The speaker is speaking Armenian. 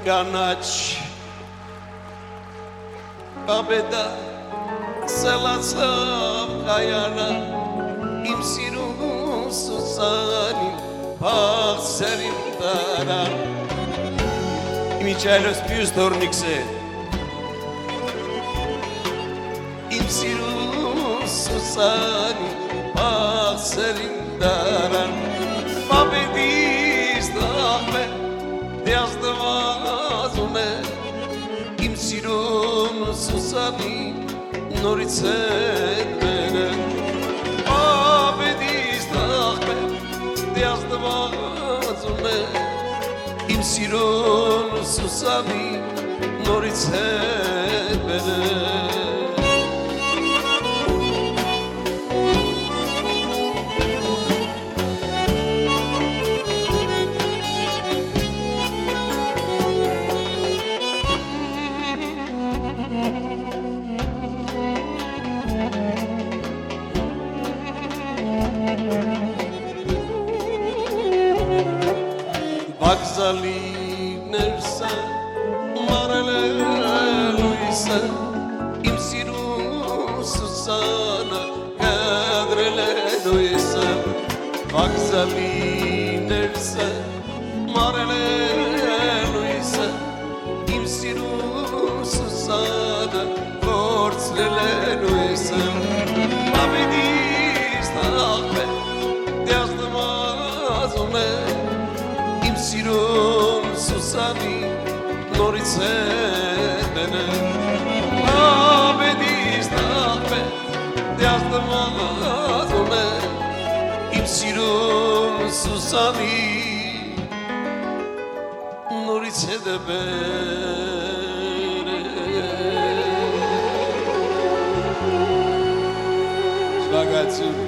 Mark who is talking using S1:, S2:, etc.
S1: կանաչ Բաբեդա սելացավ կայանը Իմ սիրուն Սուսանին Պաղսերին տարա Իմիջայլոս պյուս դորնիքս է Իմ սիրուն Սուսանին Պաղսերին տարա Բաբեդիս դաղմ է Դյազդվազում է Իմ սիրուն Սուսանին նորից հետ բերեն Բաբեդիս դաղմ է Դյազդվազում է Իմ սիրուն Սուսանին նորից հետ բերեն Vokzali nersa marele Luisa Im sirun Susana kadrele Luisa Vokzali nersa marele Luisa Im sirun Susana forțlele Luisa Abedis taqbe diazdmazune Սիրում Սուսանի նորից հետ բենեն Աբեդիս տաղբ է դյազդմազում է Իմ սիրում Սուսանի նորից հետ բենեն Շվագացում